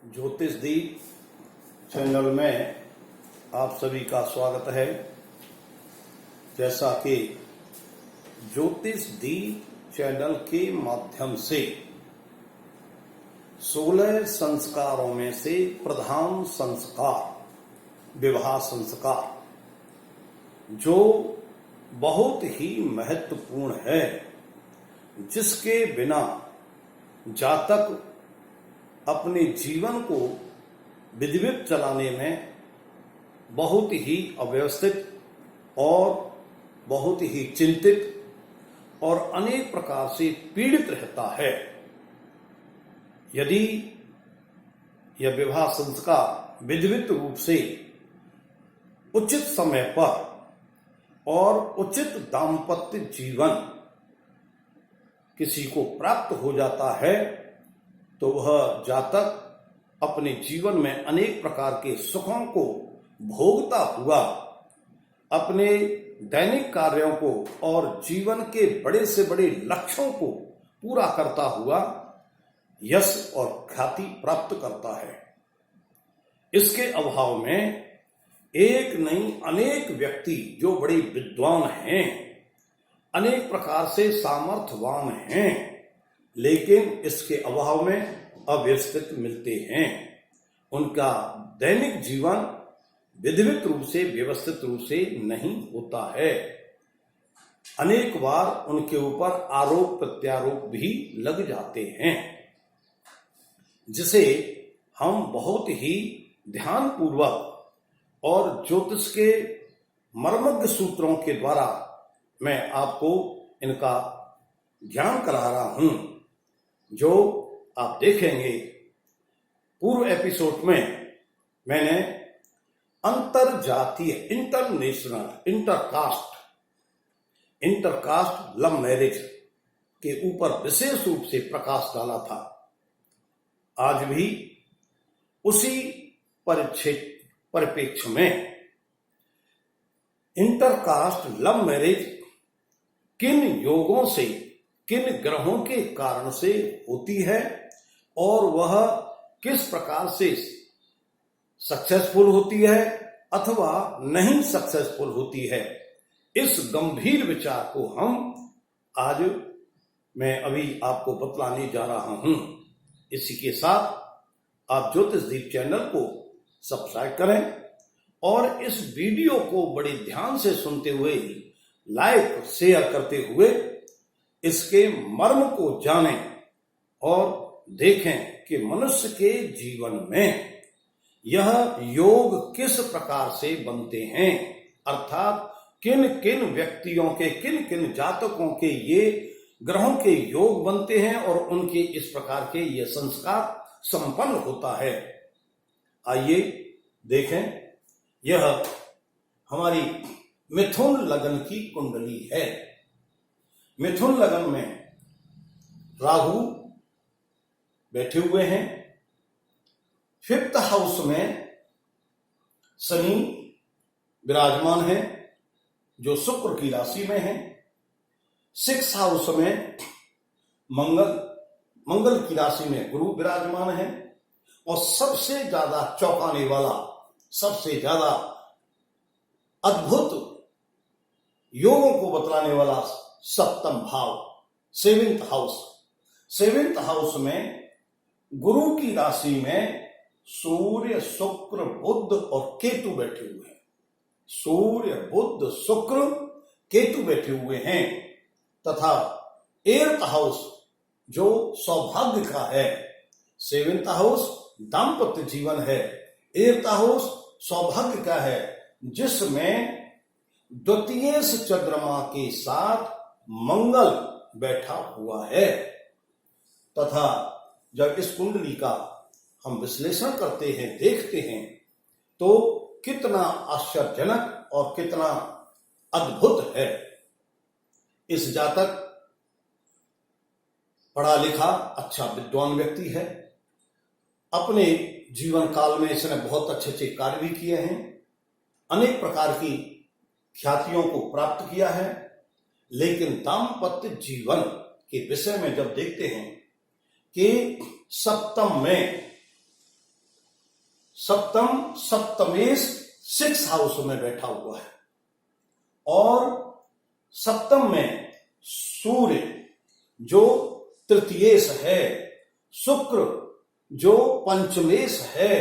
ज्योतिष दीप चैनल में आप सभी का स्वागत है। जैसा कि ज्योतिष दीप चैनल के माध्यम से 16 संस्कारों में से प्रधान संस्कार विवाह संस्कार, जो बहुत ही महत्वपूर्ण है, जिसके बिना जातक अपने जीवन को विधिवत चलाने में बहुत ही अव्यवस्थित और बहुत ही चिंतित और अनेक प्रकार से पीड़ित रहता है। यदि यह विवाह संस्कार विधिवत रूप से उचित समय पर और उचित दाम्पत्य जीवन किसी को प्राप्त हो जाता है, तो वह जातक अपने जीवन में अनेक प्रकार के सुखों को भोगता हुआ अपने दैनिक कार्यों को और जीवन के बड़े से बड़े लक्ष्यों को पूरा करता हुआ यश और ख्याति प्राप्त करता है। इसके अभाव में एक नहीं अनेक व्यक्ति जो बड़े विद्वान हैं, अनेक प्रकार से सामर्थ्यवान हैं, लेकिन इसके अभाव में अव्यवस्थित मिलते हैं। उनका दैनिक जीवन विधिवत रूप से व्यवस्थित रूप से नहीं होता है। अनेक बार उनके ऊपर आरोप प्रत्यारोप भी लग जाते हैं, जिसे हम बहुत ही ध्यान पूर्वक और ज्योतिष के मर्मज्ञ सूत्रों के द्वारा मैं आपको इनका ज्ञान करा रहा हूं, जो आप देखेंगे। पूर्व एपिसोड में मैंने अंतरजातीय इंटरकास्ट लव मैरिज के ऊपर विशेष रूप से प्रकाश डाला था। आज भी उसी परिप्रेक्ष्य में इंटरकास्ट लव मैरिज किन योगों से, किन ग्रहों के कारण से होती है और वह किस प्रकार से सक्सेसफुल होती है अथवा नहीं सक्सेसफुल होती है, इस गंभीर विचार को आज मैं अभी आपको बतलाने जा रहा हूं। इसी के साथ आप ज्योतिष दीप चैनल को सब्सक्राइब करें और इस वीडियो को बड़े ध्यान से सुनते हुए लाइक शेयर करते हुए इसके मर्म को जानें और देखें कि मनुष्य के जीवन में यह योग किस प्रकार से बनते हैं, अर्थात किन किन व्यक्तियों के, किन किन जातकों के ये ग्रहों के योग बनते हैं और उनके इस प्रकार के ये संस्कार संपन्न होता है। आइए देखें। यह हमारी मिथुन लगन की कुंडली है। मिथुन लगन में राहु बैठे हुए हैं। 5th हाउस में शनि विराजमान है, जो शुक्र की राशि में है। 6th हाउस में मंगल की राशि में गुरु विराजमान है। और सबसे ज्यादा चौंकाने वाला, सबसे ज्यादा अद्भुत योगों को बतलाने वाला 7th भाव 7th हाउस। 7th हाउस में गुरु की राशि में सूर्य, शुक्र, बुध और केतु बैठे हुए हैं। सूर्य, बुध, शुक्र, केतु बैठे हुए हैं। तथा 8th हाउस जो सौभाग्य का है, 7th हाउस दाम्पत्य जीवन है, 8th हाउस सौभाग्य का है, जिसमें द्वितीय चंद्रमा के साथ मंगल बैठा हुआ है। तथा जब इस कुंडली का हम विश्लेषण करते हैं, देखते हैं, तो कितना आश्चर्यजनक और कितना अद्भुत है। इस जातक पढ़ा लिखा अच्छा विद्वान व्यक्ति है। अपने जीवन काल में इसने बहुत अच्छे अच्छे कार्य भी किए हैं, अनेक प्रकार की ख्यातियों को प्राप्त किया है। लेकिन दाम्पत्य जीवन के विषय में जब देखते हैं कि 7th में सप्तमेश 6 हाउस में बैठा हुआ है और सप्तम में सूर्य जो तृतीयेश है, शुक्र जो पंचमेश है,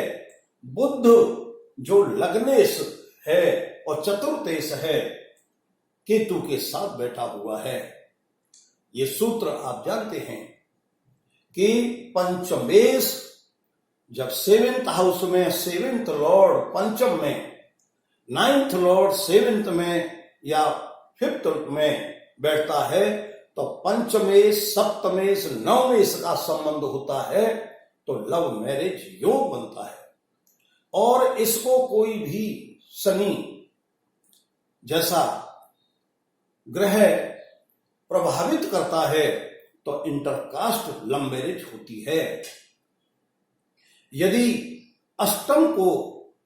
बुध जो लग्नेश है और चतुर्थेश है, केतु के साथ बैठा हुआ है। ये सूत्र आप जानते हैं कि पंचमेश जब 7th हाउस में 7th लॉर्ड पंचम में, 9th लॉर्ड 7th में या 5th में बैठता है तो पंचमेश, सप्तमेश, नवमेश का संबंध होता है तो लव मैरिज योग बनता है। और इसको कोई भी शनि जैसा ग्रह प्रभावित करता है तो इंटरकास्ट लव मैरिज होती है। यदि अष्टम को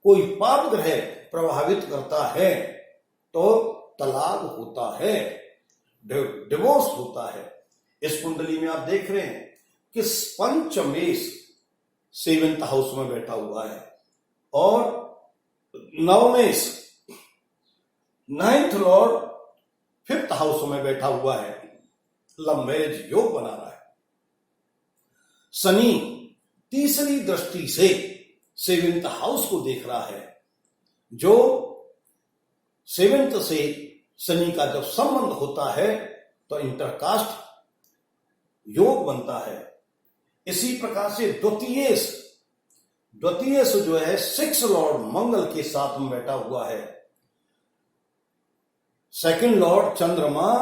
कोई पाप ग्रह प्रभावित करता है तो तलाक होता है, डिवोर्स होता है। इस कुंडली में आप देख रहे हैं कि पंचमेश 7th हाउस में बैठा हुआ है और नवमेश 9th लॉर्ड 5th हाउस में बैठा हुआ है, लव मैरिज योग बना रहा है। शनि तीसरी दृष्टि से 7th हाउस को देख रहा है, जो 7th से शनि का जब संबंध होता है तो इंटरकास्ट योग बनता है। इसी प्रकार से द्वितीयेश जो है 6 लॉर्ड मंगल के साथ में बैठा हुआ है। 2nd लॉर्ड चंद्रमा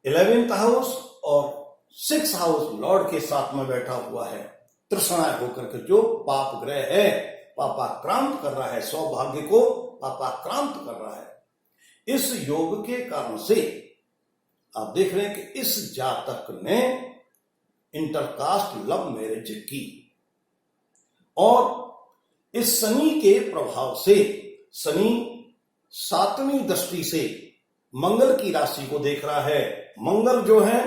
11th हाउस और 6th हाउस लॉर्ड के साथ में बैठा हुआ है, तृष्णा होकर के जो पाप ग्रह है, पापाक्रांत कर रहा है, सौभाग्य को पापाक्रांत कर रहा है। इस योग के कारण से आप देख रहे हैं कि इस जातक ने इंटरकास्ट लव मैरिज की और इस शनि के प्रभाव से शनि 7वीं दृष्टि से मंगल की राशि को देख रहा है। मंगल जो है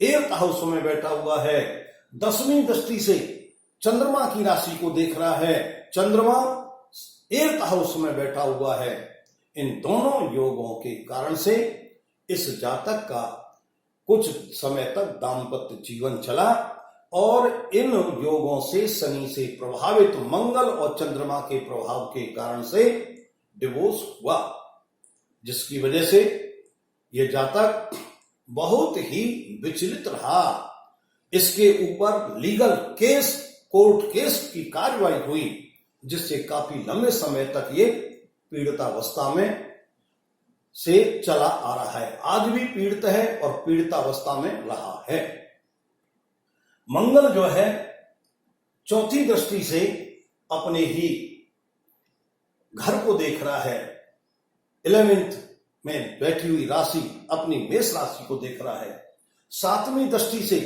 8th हाउस में बैठा हुआ है। 10वीं दृष्टि से चंद्रमा की राशि को देख रहा है। चंद्रमा 8th हाउस में बैठा हुआ है। इन दोनों योगों के कारण से इस जातक का कुछ समय तक दाम्पत्य जीवन चला और इन योगों से शनि से प्रभावित मंगल और चंद्रमा के प्रभाव के कारण से डिवोर्स हुआ, जिसकी वजह से यह जातक बहुत ही विचलित रहा। इसके ऊपर लीगल केस, कोर्ट केस की कार्रवाई हुई, जिससे काफी लंबे समय तक ये पीड़ितावस्था में से चला आ रहा है। आज भी पीड़ित है और पीड़ितावस्था में रहा है। मंगल जो है 4थी दृष्टि से अपने ही घर को देख रहा है। 11th में बैठी हुई राशि अपनी मेष राशि को देख रहा है। 7वीं दृष्टि से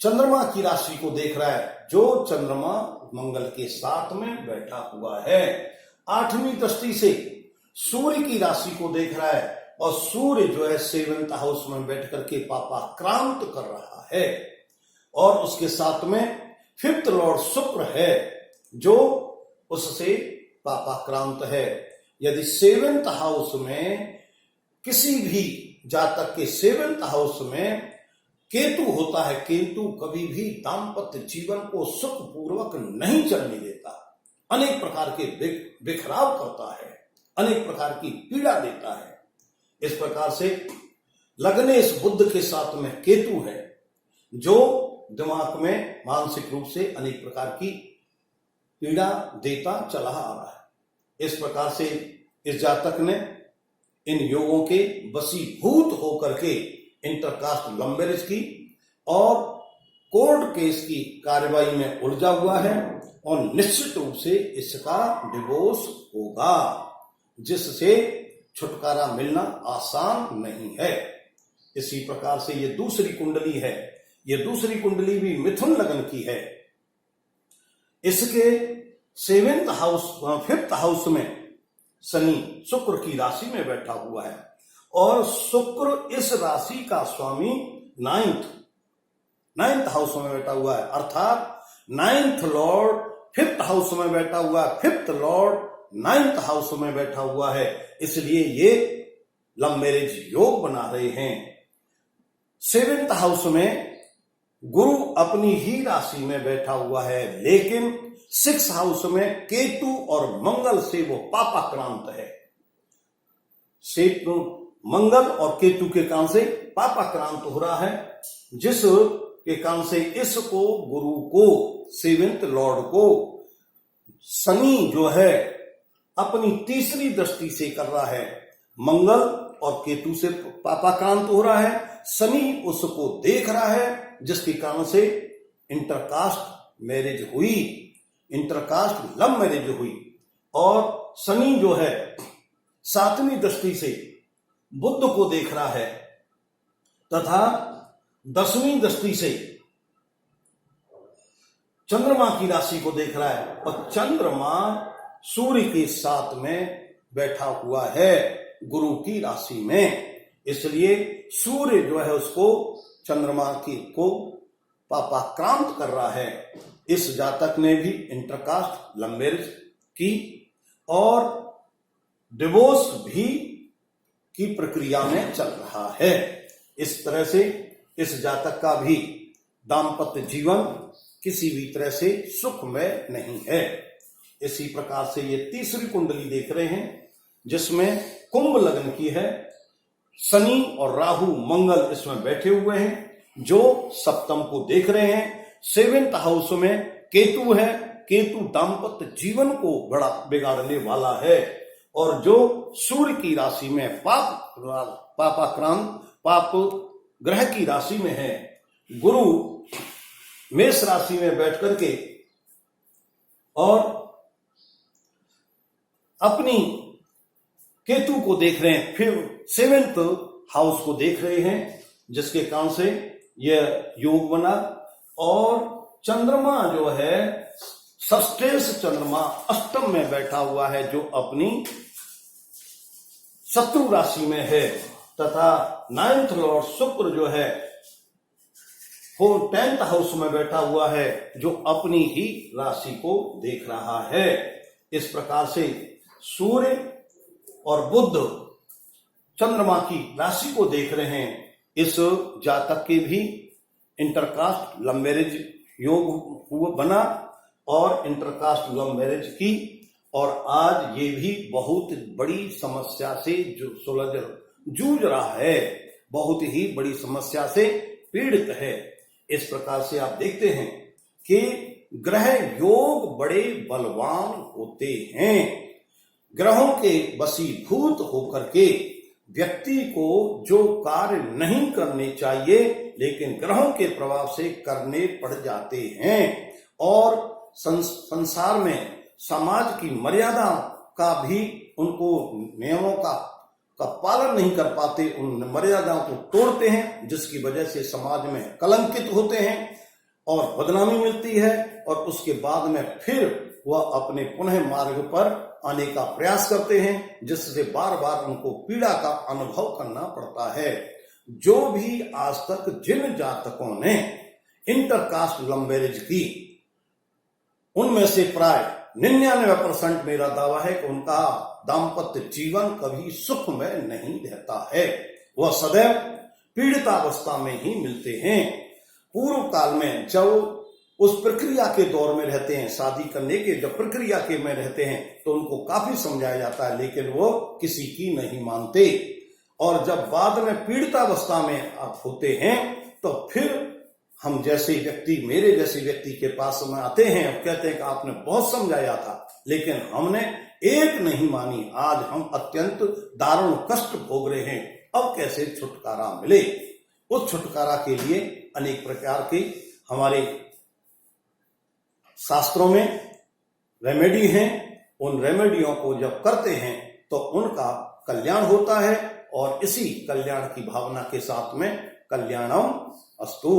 चंद्रमा की राशि को देख रहा है, जो चंद्रमा मंगल के साथ में बैठा हुआ है। 8वीं दृष्टि से सूर्य की राशि को देख रहा है और सूर्य जो है 7th हाउस में बैठ करके पापाक्रांत कर रहा है। और उसके साथ में 5th लॉर्ड शुक्र है, जो उससे पापाक्रांत है। यदि 7th हाउस में किसी भी जातक के 7th हाउस में केतु होता है, केतु कभी भी दाम्पत्य जीवन को सुखपूर्वक नहीं चलने देता, अनेक प्रकार के बिखराव करता है, अनेक प्रकार की पीड़ा देता है। इस प्रकार से लग्नेश बुध के साथ में केतु है, जो दिमाग में मानसिक रूप से अनेक प्रकार की पीड़ा देता चला आ रहा है। इस प्रकार से इस जातक ने इन योगों के वशीभूत होकर के इंटरकास्ट लव मैरिज की और कोर्ट केस की कार्यवाही में उलझा हुआ है और निश्चित रूप से इसका डिवोर्स होगा, जिससे छुटकारा मिलना आसान नहीं है। इसी प्रकार से ये दूसरी कुंडली है। ये दूसरी कुंडली भी मिथुन लगन की है। इसके 7th हाउस 5th हाउस में शनि शुक्र की राशि में बैठा हुआ है और शुक्र इस राशि का स्वामी 9th हाउस में बैठा हुआ है, अर्थात 9th लॉर्ड 5th हाउस में बैठा हुआ है, 5th लॉर्ड 9th हाउस में बैठा हुआ है, इसलिए ये लव मैरिज योग बना रहे हैं। 7th हाउस में गुरु अपनी ही राशि में बैठा हुआ है, लेकिन 6th हाउस में केतु और मंगल से वो पापाक्रांत है। मंगल और केतु के कारण से पापाक्रांत हो रहा है, जिस के कारण से इसको गुरु को 7th लॉर्ड को शनि जो है अपनी तीसरी दृष्टि से कर रहा है। मंगल और केतु से पापाक्रांत हो रहा है, शनि उसको देख रहा है, जिसके कारण से इंटरकास्ट मैरिज हुई, इंटरकास्ट लव मैरिज हुई। और शनि जो है 7वीं दृष्टि से बुध को देख रहा है तथा 10वीं दृष्टि से चंद्रमा की राशि को देख रहा है, और चंद्रमा सूर्य के साथ में बैठा हुआ है गुरु की राशि में। इसलिए सूर्य जो है उसको चंद्रमा की को पापाक्रांत कर रहा है। इस जातक ने भी इंटरकास्ट लव मैरिज की और डिवोर्स भी की प्रक्रिया में चल रहा है। इस तरह से इस जातक का भी दाम्पत्य जीवन किसी भी तरह से सुखमय नहीं है। इसी प्रकार से ये तीसरी कुंडली देख रहे हैं, जिसमें कुंभ लग्न की है। शनि और राहु मंगल इसमें बैठे हुए हैं, जो सप्तम को देख रहे हैं। 7th हाउस में केतु है, केतु दाम्पत्य जीवन को बड़ा बिगाड़ने वाला है। और जो सूर्य की राशि में पापाक्रांत पाप ग्रह की राशि में है, गुरु मेष राशि में बैठ करके और अपनी केतु को देख रहे हैं, फिर 7th हाउस को देख रहे हैं, जिसके कारण से यह योग बना। और चंद्रमा जो है षष्ठेश चंद्रमा अष्टम में बैठा हुआ है, जो अपनी शत्रु राशि में है, तथा 9th लॉर्ड शुक्र जो है वो 10th हाउस में बैठा हुआ है, जो अपनी ही राशि को देख रहा है। इस प्रकार से सूर्य और बुध चंद्रमा की राशि को देख रहे हैं। इस जातक के भी इंटरकास्ट लव मैरिज योग हुआ बना और इंटरकास्ट लव मैरिज की, और आज ये भी बहुत बड़ी समस्या से जूझ रहा है, बहुत ही बड़ी समस्या से पीड़ित है। इस प्रकार से आप देखते हैं कि ग्रह योग बड़े बलवान होते हैं। ग्रहों के वशीभूत होकर के व्यक्ति को जो कार्य नहीं करने चाहिए, लेकिन ग्रहों के प्रभाव से करने पड़ जाते हैं, और संसार में समाज की मर्यादा का भी उनको नियमों का पालन नहीं कर पाते, उन मर्यादाओं को तोड़ते हैं, जिसकी वजह से समाज में कलंकित होते हैं और बदनामी मिलती है, और उसके बाद में फिर वह अपने पुनः मार्ग पर आने का प्रयास करते हैं, जिससे बार बार उनको पीड़ा का अनुभव करना पड़ता है। जो भी आज तक जिन जातकों ने इंटरकास्ट लव मैरिज की, उनमें से प्राय 99% मेरा दावा है कि उनका दाम्पत्य जीवन कभी सुखमय नहीं रहता है। वह सदैव पीड़ितावस्था में ही मिलते हैं। पूर्व काल में जब उस प्रक्रिया के दौर में रहते हैं, शादी करने के जब प्रक्रिया के में रहते हैं, तो उनको काफी समझाया जाता है, लेकिन वो किसी की नहीं मानते। और जब बाद में पीड़ितावस्था में आप होते हैं, तो फिर हम जैसे व्यक्ति, मेरे जैसे व्यक्ति के पास में आते हैं और कहते हैं कि आपने बहुत समझाया था, लेकिन हमने एक नहीं मानी, आज हम अत्यंत दारुण कष्ट भोग रहे हैं, अब कैसे छुटकारा मिले। उस छुटकारा के लिए अनेक प्रकार के हमारे शास्त्रों में रेमेडी हैं। उन रेमेडियों को जब करते हैं तो उनका कल्याण होता है, और इसी कल्याण की भावना के साथ में कल्याणम अस्तु।